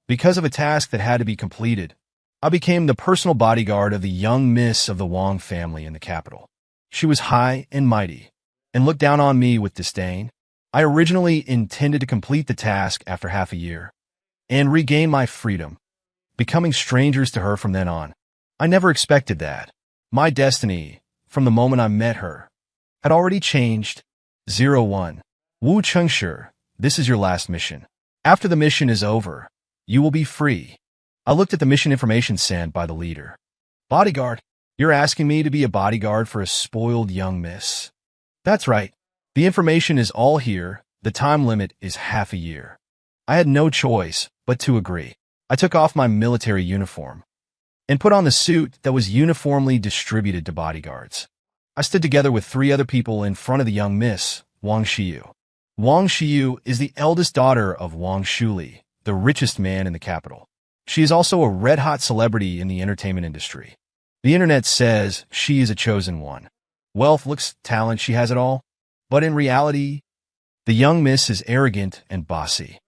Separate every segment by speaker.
Speaker 1: Because of a task that had to be completed, I became the personal bodyguard of the young miss of the Wong family in the capital. She was high and mighty, and looked down on me with disdain. I originally intended to complete the task after half a year, and regain my freedom, becoming strangers to her from then on. I never expected that. My destiny, from the moment I met her, had already changed. 01. Wu Chengshi, this is your last mission. After the mission is over, you will be free. I looked at the mission information sent by the leader. Bodyguard, you're asking me to be a bodyguard for a spoiled young miss. That's right. The information is all here. The time limit is half a year. I had no choice but to agree. I took off my military uniform and put on the suit that was uniformly distributed to bodyguards. I stood together with 3 other people in front of the young miss, Wang Xiyu. Wang Xiyu is the eldest daughter of Wang Shuli, the richest man in the capital. She is also a red-hot celebrity in the entertainment industry. The internet says she is a chosen one. Wealth, looks, talent, she has it all. But in reality, the young miss is arrogant and bossy,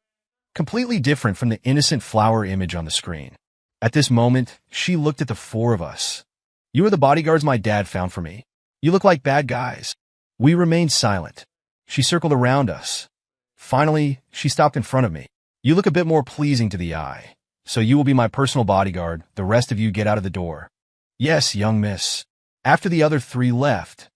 Speaker 1: completely different from the innocent flower image on the screen. At this moment, she looked at the 4 of us. You are the bodyguards my dad found for me. You look like bad guys. We remained silent. She circled around us. Finally, she stopped in front of me. You look a bit more pleasing to the eye, so you will be my personal bodyguard. The rest of you get out of the door. Yes, young miss. After the other 3 left,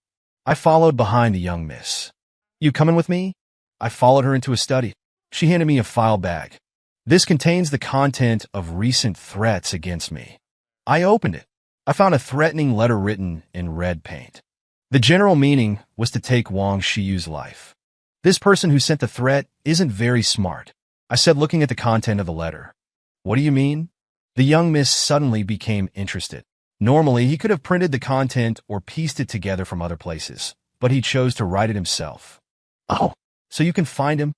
Speaker 1: I followed behind the young miss. You coming with me? I followed her into a study. She handed me a file bag. This contains the content of recent threats against me. I opened it. I found a threatening letter written in red paint. The general meaning was to take Wang Xiyu's life. This person who sent the threat isn't very smart, I said, looking at the content of the letter. What do you mean? The young miss suddenly became interested. Normally, he could have printed the content or pieced it together from other places, but he chose to write it himself. Oh, so you can find him?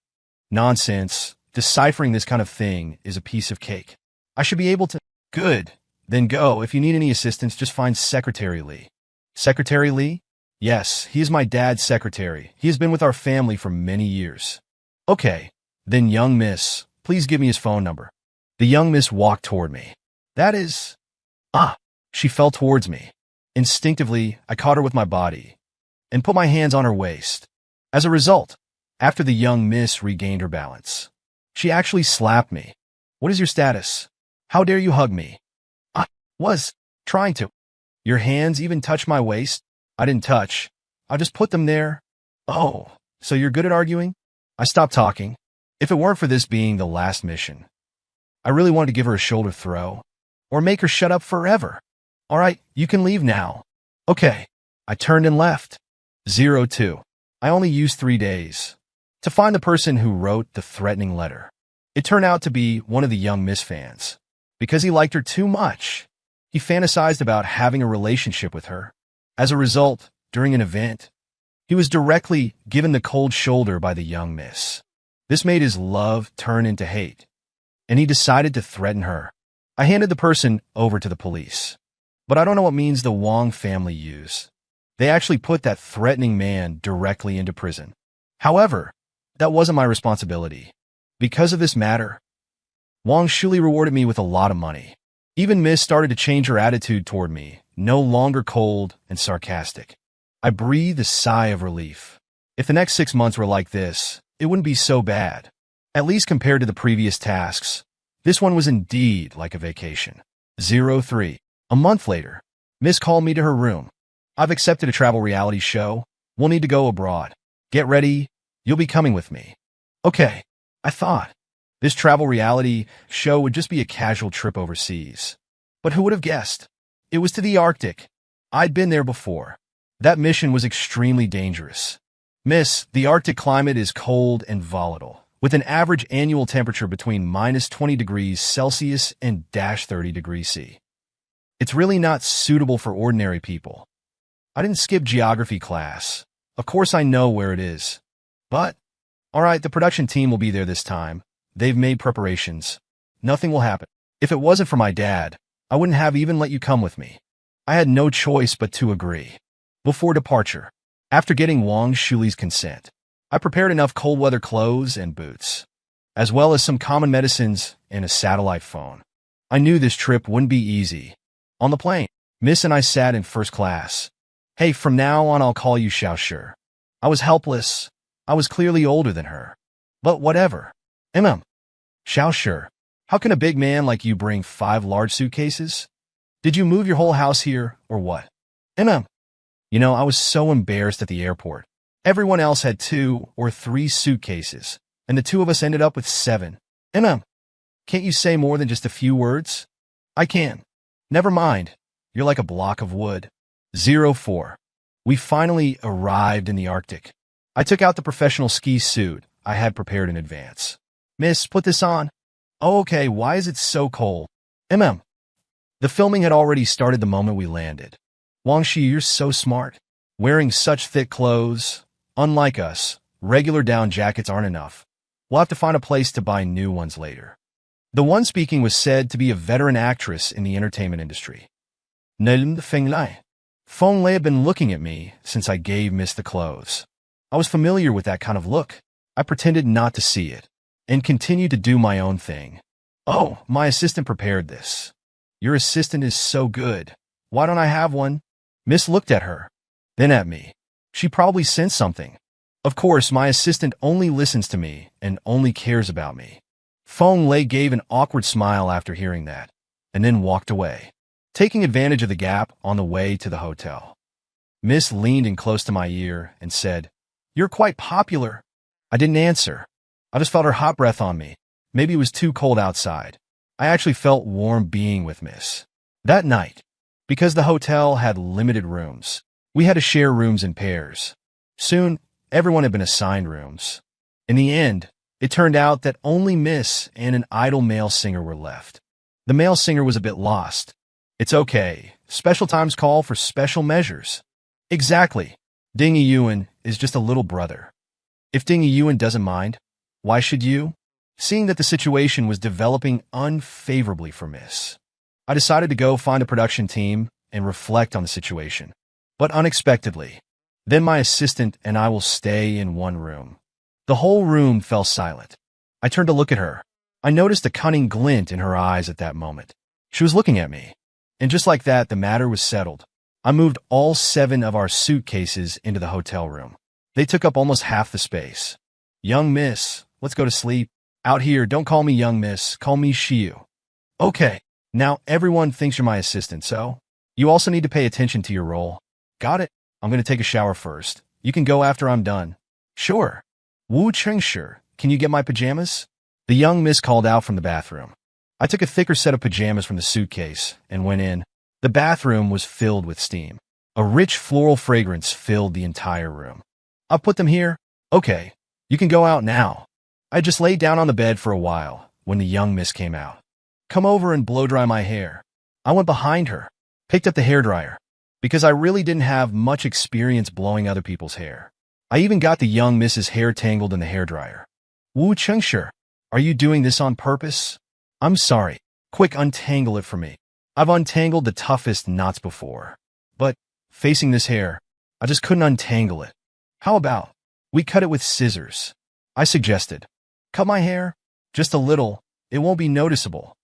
Speaker 1: Nonsense. Deciphering this kind of thing is a piece of cake. I should be able to. Good. Then go. If you need any assistance, just find Secretary Lee. Secretary Lee? Yes, he is my dad's secretary. He has been with our family for many years. Okay. Then, young miss, please give me his phone number. The young miss walked toward me. That is... She fell towards me. Instinctively, I caught her with my body and put my hands on her waist. As a result, after the young miss regained her balance, she actually slapped me. What is your status? How dare you hug me? I was trying to. Your hands even touched my waist? I didn't touch. I just put them there. Oh, so you're good at arguing? I stopped talking. If it weren't for this being the last mission, I really wanted to give her a shoulder throw or make her shut up forever. All right, you can leave now. Okay. I turned and left. 02. I only used 3 days to find the person who wrote the threatening letter. It turned out to be one of the young miss fans. Because he liked her too much, he fantasized about having a relationship with her. As a result, during an event, he was directly given the cold shoulder by the young miss. This made his love turn into hate, and he decided to threaten her. I handed the person over to the police. But I don't know what means the Wong family use. They actually put that threatening man directly into prison. However, that wasn't my responsibility. Because of this matter, Wang Shuli rewarded me with a lot of money. Even Miss started to change her attitude toward me, no longer cold and sarcastic. I breathed a sigh of relief. If the next 6 months were like this, it wouldn't be so bad. At least compared to the previous tasks, this one was indeed like a vacation. 03. A month later, Miss called me to her room. I've accepted a travel reality show. We'll need to go abroad. Get ready. You'll be coming with me. Okay, I thought. This travel reality show would just be a casual trip overseas. But who would have guessed? It was to the Arctic. I'd been there before. That mission was extremely dangerous. Miss, the Arctic climate is cold and volatile, with an average annual temperature between -20 degrees Celsius and -30 degrees C. It's really not suitable for ordinary people. I didn't skip geography class. Of course I know where it is. But, alright, the production team will be there this time. They've made preparations. Nothing will happen. If it wasn't for my dad, I wouldn't have even let you come with me. I had no choice but to agree. Before departure, after getting Wang Shuli's consent, I prepared enough cold weather clothes and boots. as well as some common medicines and a satellite phone. I knew this trip wouldn't be easy. On the plane, Miss and I sat in first class. Hey, from now on I'll call you Xiao. I was helpless. I was clearly older than her. But whatever. Xiao, how can a big man like you bring 5 large suitcases? Did you move your whole house here, or what? I was so embarrassed at the airport. Everyone else had 2 or 3 suitcases, and the 2 of us ended up with 7. Can't you say more than just a few words? I can. Never mind. You're like a block of wood. 04. We finally arrived in the Arctic. I took out the professional ski suit I had prepared in advance. Miss, put this on. Oh, okay, why is it so cold? The filming had already started the moment we landed. Wangxi, you're so smart. Wearing such thick clothes. Unlike us, regular down jackets aren't enough. We'll have to find a place to buy new ones later. The one speaking was said to be a veteran actress in the entertainment industry. Feng Lei had been looking at me since I gave Miss the clothes. I was familiar with that kind of look. I pretended not to see it, and continued to do my own thing. Oh, my assistant prepared this. Your assistant is so good. Why don't I have one? Miss looked at her, then at me. She probably sensed something. Of course, my assistant only listens to me and only cares about me. Feng Lei gave an awkward smile after hearing that, and then walked away, taking advantage of the gap on the way to the hotel. Miss leaned in close to my ear and said, "You're quite popular." I didn't answer. I just felt her hot breath on me. Maybe it was too cold outside. I actually felt warm being with Miss. That night, because the hotel had limited rooms, we had to share rooms in pairs. Soon, everyone had been assigned rooms. In the end, it turned out that only Miss and an idle male singer were left. The male singer was a bit lost. It's okay. Special times call for special measures. Exactly. Ding Yuan is just a little brother. If Ding Yuan doesn't mind, why should you? Seeing that the situation was developing unfavorably for Miss, I decided to go find a production team and reflect on the situation. But unexpectedly, then my assistant and I will stay in one room. The whole room fell silent. I turned to look at her. I noticed a cunning glint in her eyes at that moment. She was looking at me. And just like that, the matter was settled. I moved all 7 of our suitcases into the hotel room. They took up almost half the space. Young Miss, let's go to sleep. Out here, don't call me young Miss, call me Shiyu. Okay, now everyone thinks you're my assistant, so you also need to pay attention to your role. Got it? I'm going to take a shower first. You can go after I'm done. Sure. Wu Chengshi, can you get my pajamas? The young Miss called out from the bathroom. I took a thicker set of pajamas from the suitcase and went in. The bathroom was filled with steam. A rich floral fragrance filled the entire room. I'll put them here. Okay, you can go out now. I just laid down on the bed for a while when the young Miss came out. Come over and blow dry my hair. I went behind her, picked up the hairdryer, because I really didn't have much experience blowing other people's hair. I even got the young Miss's hair tangled in the hairdryer. Wu Chengshi, are you doing this on purpose? I'm sorry. Quick, untangle it for me. I've untangled the toughest knots before. But, facing this hair, I just couldn't untangle it. How about we cut it with scissors? I suggested. Cut my hair? Just a little. It won't be noticeable.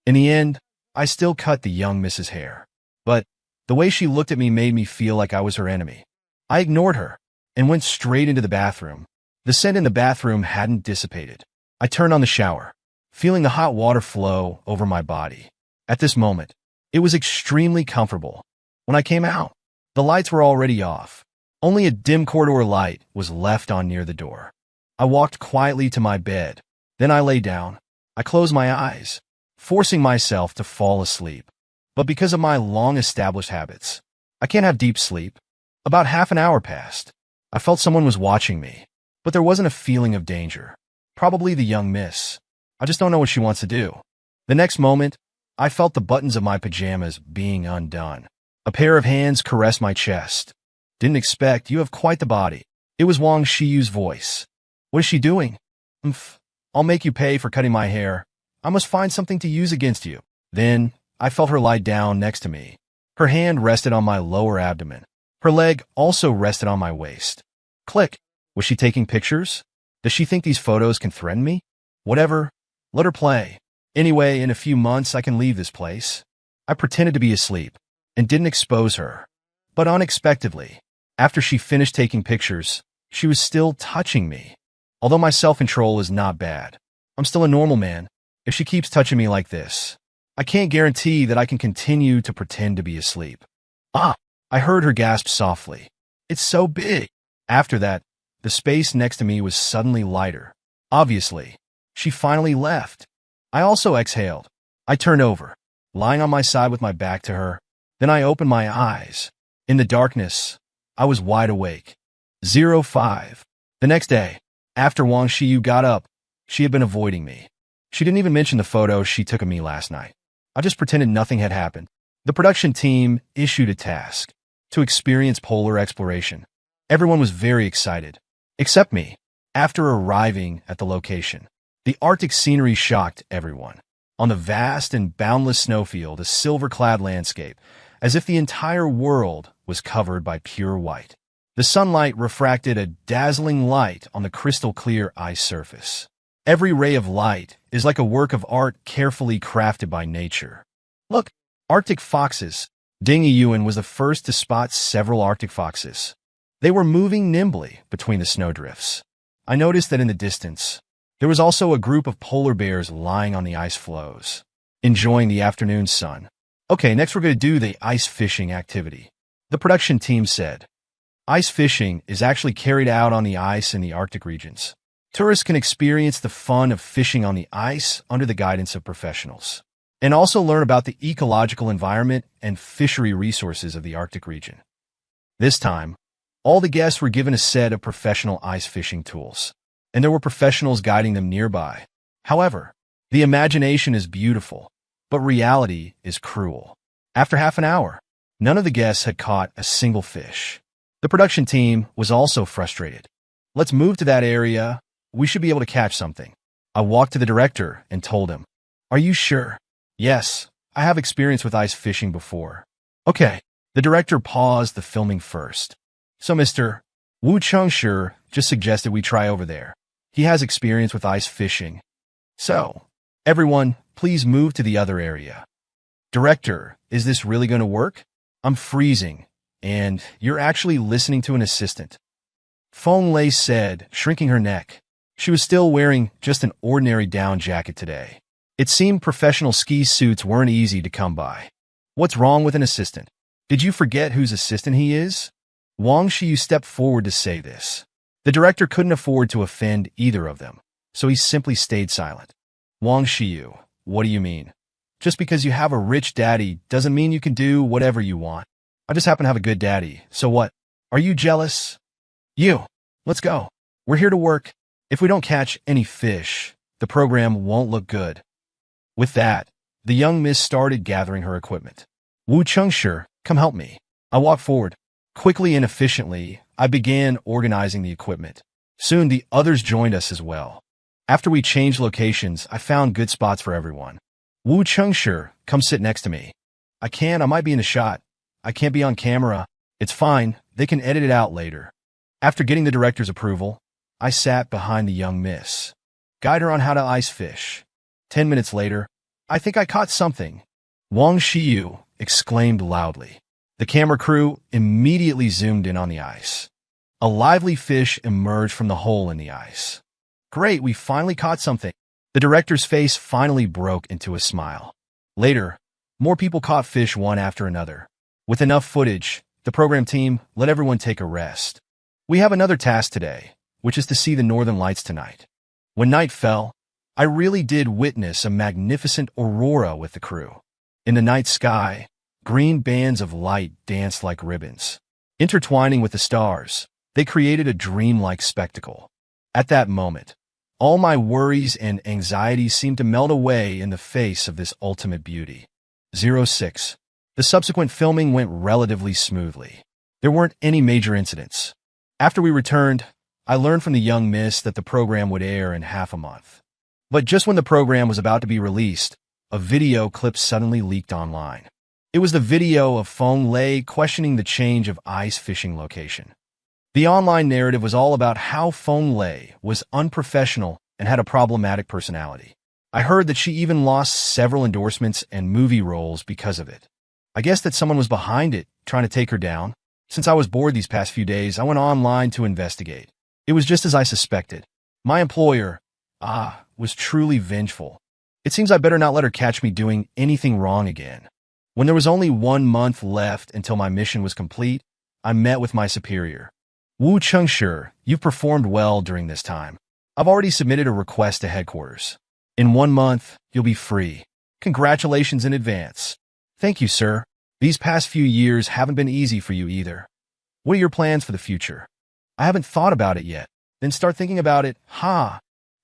Speaker 1: In the end, I still cut the young Miss's hair. But the way she looked at me made me feel like I was her enemy. I ignored her and went straight into the bathroom. The scent in the bathroom hadn't dissipated. I turned on the shower, feeling the hot water flow over my body. At this moment, it was extremely comfortable. When I came out, the lights were already off. Only a dim corridor light was left on near the door. I walked quietly to my bed. Then I lay down. I closed my eyes, forcing myself to fall asleep. But because of my long-established habits, I can't have deep sleep. About half an hour passed. I felt someone was watching me, but there wasn't a feeling of danger. Probably the young Miss. I just don't know what she wants to do. The next moment, I felt the buttons of my pajamas being undone. A pair of hands caressed my chest. Didn't expect, you have quite the body. It was Wang Shiyu's voice. What is she doing? I'll make you pay for cutting my hair. I must find something to use against you. Then, I felt her lie down next to me. Her hand rested on my lower abdomen. Her leg also rested on my waist. Click. Was she taking pictures? Does she think these photos can threaten me? Whatever, let her play. Anyway, in a few months I can leave this place. I pretended to be asleep and didn't expose her. But unexpectedly, after she finished taking pictures, she was still touching me. Although my self-control is not bad, I'm still a normal man. If she keeps touching me like this, I can't guarantee that I can continue to pretend to be asleep. Ah, I heard her gasp softly. It's so big. After that, the space next to me was suddenly lighter. Obviously, she finally left. I also exhaled. I turned over, lying on my side with my back to her. Then I opened my eyes. In the darkness, I was wide awake. 05. The next day, after Wang Xiyu got up, she had been avoiding me. She didn't even mention the photo she took of me last night. I just pretended nothing had happened. The production team issued a task to experience polar exploration. Everyone was very excited, except me. After arriving at the location, the Arctic scenery shocked everyone. On the vast and boundless snowfield, a silver-clad landscape, as if the entire world was covered by pure white. The sunlight refracted a dazzling light on the crystal-clear ice surface. Every ray of light is like a work of art carefully crafted by nature. Look, Arctic foxes. Ding Yuan was the first to spot several Arctic foxes. They were moving nimbly between the snowdrifts. I noticed that in the distance, there was also a group of polar bears lying on the ice floes, enjoying the afternoon sun. Okay, next we're going to do the ice fishing activity. The production team said, ice fishing is actually carried out on the ice in the Arctic regions. Tourists can experience the fun of fishing on the ice under the guidance of professionals, and also learn about the ecological environment and fishery resources of the Arctic region. This time, all the guests were given a set of professional ice fishing tools, and there were professionals guiding them nearby. However, the imagination is beautiful, but reality is cruel. After half an hour, none of the guests had caught a single fish. The production team was also frustrated. Let's move to that area. We should be able to catch something. I walked to the director and told him, are you sure? Yes, I have experience with ice fishing before. Okay. The director paused the filming first. So Mr. Wu Chengshi just suggested we try over there. He has experience with ice fishing. So, everyone, please move to the other area. Director, is this really going to work? I'm freezing, and you're actually listening to an assistant. Feng Lei said, shrinking her neck. She was still wearing just an ordinary down jacket today. It seemed professional ski suits weren't easy to come by. What's wrong with an assistant? Did you forget whose assistant he is? Wang Xiyu stepped forward to say this. The director couldn't afford to offend either of them, so he simply stayed silent. Wang Xiyu, what do you mean? Just because you have a rich daddy doesn't mean you can do whatever you want. I just happen to have a good daddy, so what? Are you jealous? You, let's go. We're here to work. If we don't catch any fish, the program won't look good. With that, the young miss started gathering her equipment. Wu Chengshi, come help me. I walked forward. Quickly and efficiently, I began organizing the equipment. Soon the others joined us as well. After we changed locations, I found good spots for everyone. Wu Chengshi, come sit next to me. I might be in a shot. I can't be on camera. It's fine, they can edit it out later. After getting the director's approval, I sat behind the young miss. Guide her on how to ice fish. 10 minutes later, I think I caught something. Wang Xiyu exclaimed loudly. The camera crew immediately zoomed in on the ice. A lively fish emerged from the hole in the ice. Great, we finally caught something. The director's face finally broke into a smile. Later, more people caught fish one after another. With enough footage, the program team let everyone take a rest. We have another task today, which is to see the northern lights tonight. When night fell, I really did witness a magnificent aurora with the crew. In the night sky, green bands of light danced like ribbons. Intertwining with the stars, they created a dreamlike spectacle. At that moment, all my worries and anxieties seemed to melt away in the face of this ultimate beauty. 06. The subsequent filming went relatively smoothly. There weren't any major incidents. After we returned, I learned from the young miss that the program would air in half a month. But just when the program was about to be released, a video clip suddenly leaked online. It was the video of Feng Lei questioning the change of ice fishing location. The online narrative was all about how Feng Lei was unprofessional and had a problematic personality. I heard that she even lost several endorsements and movie roles because of it. I guess that someone was behind it, trying to take her down. Since I was bored these past few days, I went online to investigate. It was just as I suspected. My employer, was truly vengeful. It seems I better not let her catch me doing anything wrong again. When there was only 1 month left until my mission was complete, I met with my superior. Wu Chengshi, you've performed well during this time. I've already submitted a request to headquarters. In 1 month, you'll be free. Congratulations in advance. Thank you, sir. These past few years haven't been easy for you either. What are your plans for the future? I haven't thought about it yet. Then start thinking about it.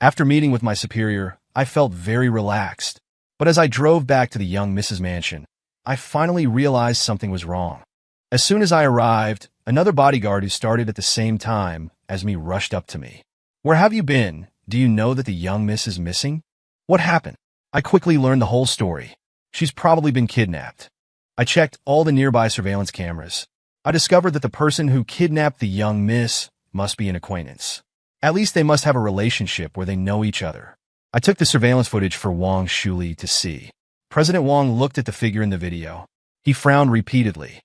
Speaker 1: After meeting with my superior, I felt very relaxed. But as I drove back to the young Mrs. Mansion, I finally realized something was wrong. As soon as I arrived, another bodyguard who started at the same time as me rushed up to me. Where have you been? Do you know that the young miss is missing? What happened? I quickly learned the whole story. She's probably been kidnapped. I checked all the nearby surveillance cameras. I discovered that the person who kidnapped the young miss must be an acquaintance. At least they must have a relationship where they know each other. I took the surveillance footage for Wang Shuli to see. President Wang looked at the figure in the video. He frowned repeatedly.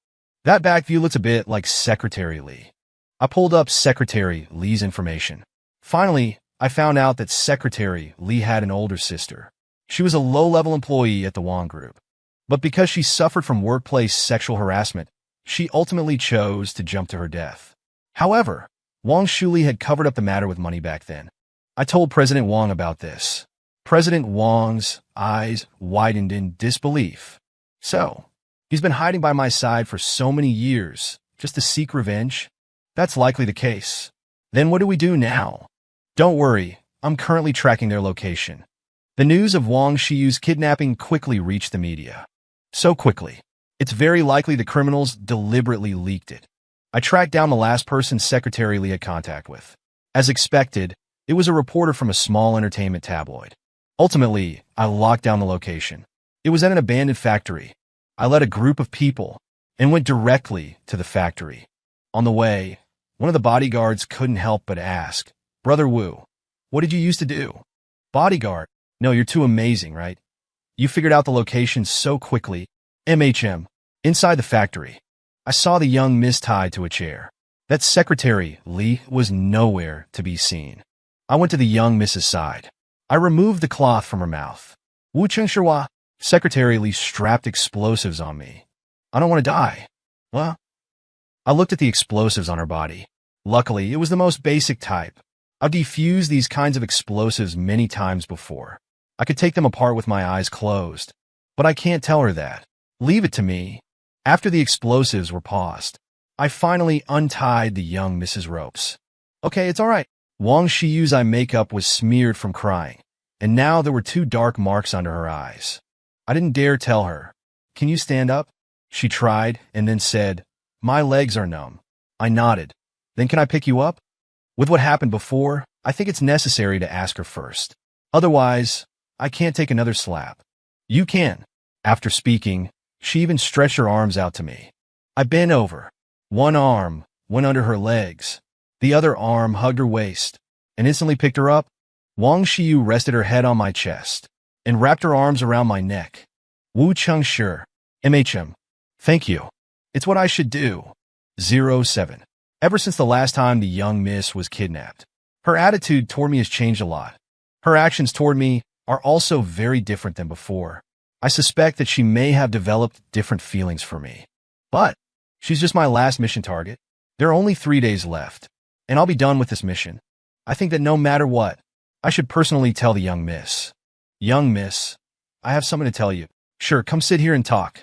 Speaker 1: That back view looks a bit like Secretary Li. I pulled up Secretary Li's information. Finally, I found out that Secretary Li had an older sister. She was a low-level employee at the Wang Group. But because she suffered from workplace sexual harassment, she ultimately chose to jump to her death. However, Wang Shuli had covered up the matter with money back then. I told President Wang about this. President Wang's eyes widened in disbelief. So, he's been hiding by my side for so many years, just to seek revenge? That's likely the case. Then what do we do now? Don't worry, I'm currently tracking their location. The news of Wang Shiyu's kidnapping quickly reached the media. So quickly. It's very likely the criminals deliberately leaked it. I tracked down the last person Secretary Li had contact with. As expected, it was a reporter from a small entertainment tabloid. Ultimately, I locked down the location. It was at an abandoned factory. I led a group of people and went directly to the factory. On the way, one of the bodyguards couldn't help but ask, "Brother Wu, what did you used to do?" Bodyguard, "No, you're too amazing, right? You figured out the location so quickly." MHM, inside the factory, I saw the young miss tied to a chair. That Secretary Li was nowhere to be seen. I went to the young miss's side. I removed the cloth from her mouth. Wu Chengshi, Secretary Li strapped explosives on me. I don't want to die. Well, I looked at the explosives on her body. Luckily, it was the most basic type. I've defused these kinds of explosives many times before. I could take them apart with my eyes closed. But I can't tell her that. Leave it to me. After the explosives were paused, I finally untied the young Mrs. Ropes. Okay, it's all right. Wang Shiyu's eye makeup was smeared from crying, and now there were 2 dark marks under her eyes. I didn't dare tell her. "Can you stand up?" She tried, and then said, "My legs are numb." I nodded. "Then can I pick you up?" With what happened before, I think it's necessary to ask her first. Otherwise, I can't take another slap. "You can." After speaking, she even stretched her arms out to me. I bent over. One arm went under her legs. The other arm hugged her waist and instantly picked her up. Wang Shiyu rested her head on my chest and wrapped her arms around my neck. Wu Chengshi, MHM. Thank you. It's what I should do. 07. Ever since the last time the young miss was kidnapped, her attitude toward me has changed a lot. Her actions toward me are also very different than before. I suspect that she may have developed different feelings for me. But she's just my last mission target. There are only 3 days left, and I'll be done with this mission. I think that no matter what, I should personally tell the young miss. "Young miss, I have something to tell you." "Sure, come sit here and talk."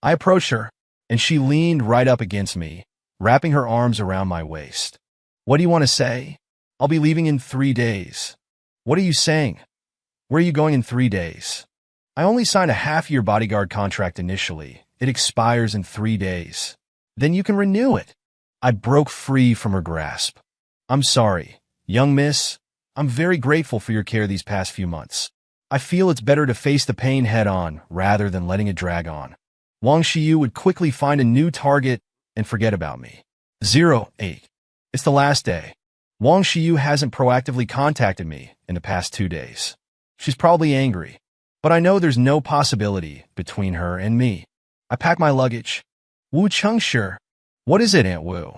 Speaker 1: I approached her, and she leaned right up against me, wrapping her arms around my waist. "What do you want to say?" "I'll be leaving in 3 days." "What are you saying? Where are you going in 3 days?" "I only signed a half-year bodyguard contract initially. It expires in 3 days. Then you can renew it." I broke free from her grasp. "I'm sorry, young miss. I'm very grateful for your care these past few months. I feel it's better to face the pain head-on rather than letting it drag on." Wang Shiyu would quickly find a new target and forget about me. 08. It's the last day. Wang Xiyu hasn't proactively contacted me in the past 2 days. She's probably angry, but I know there's no possibility between her and me. I pack my luggage. Wu Chengshi. What is it, Aunt Wu?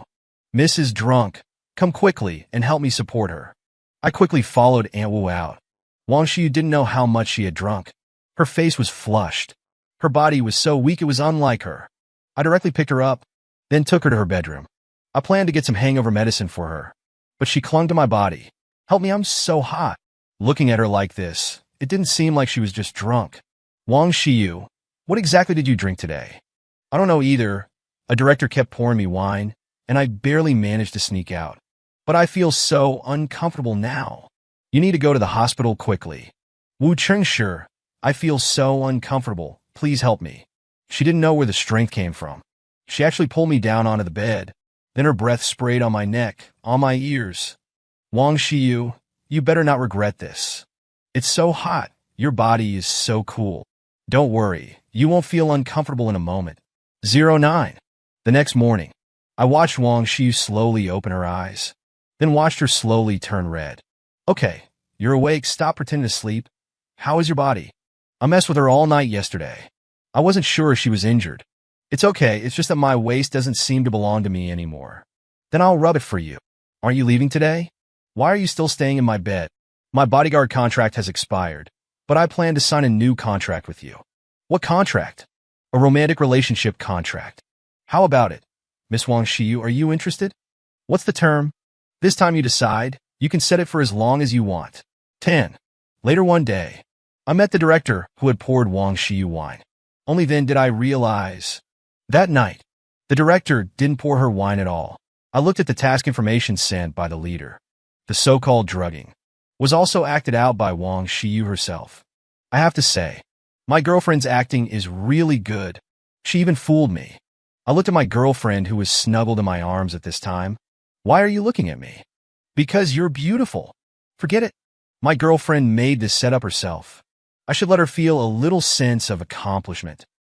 Speaker 1: Miss is drunk. Come quickly and help me support her. I quickly followed Aunt Wu out. Wang Xiyu didn't know how much she had drunk. Her face was flushed. Her body was so weak it was unlike her. I directly picked her up, then took her to her bedroom. I planned to get some hangover medicine for her, but she clung to my body. Help me, I'm so hot. Looking at her like this, it didn't seem like she was just drunk. Wang Xiyu, what exactly did you drink today? I don't know either. A director kept pouring me wine, and I barely managed to sneak out. But I feel so uncomfortable now. You need to go to the hospital quickly. Wu Chengshi, I feel so uncomfortable. Please help me. She didn't know where the strength came from. She actually pulled me down onto the bed. Then her breath sprayed on my neck, on my ears. Wang Xiyu, you better not regret this. It's so hot. Your body is so cool. Don't worry. You won't feel uncomfortable in a moment. 09. The next morning, I watched Wang Xiyu slowly open her eyes, then watched her slowly turn red. Okay, you're awake. Stop pretending to sleep. How is your body? I messed with her all night yesterday. I wasn't sure she was injured. It's okay. It's just that my waist doesn't seem to belong to me anymore. Then I'll rub it for you. Aren't you leaving today? Why are you still staying in my bed? My bodyguard contract has expired, but I plan to sign a new contract with you. What contract? A romantic relationship contract. How about it? Miss Wang Xiyu, are you interested? What's the term? This time you decide. You can set it for as long as you want. 10. Later one day, I met the director who had poured Wang Xiyu wine. Only then did I realize. That night, the director didn't pour her wine at all. I looked at the task information sent by the leader. The so-called drugging was also acted out by Wang Xiyu herself. I have to say, my girlfriend's acting is really good. She even fooled me. I looked at my girlfriend who was snuggled in my arms at this time. Why are you looking at me? Because you're beautiful. Forget it. My girlfriend made this setup herself. I should let her feel a little sense of accomplishment.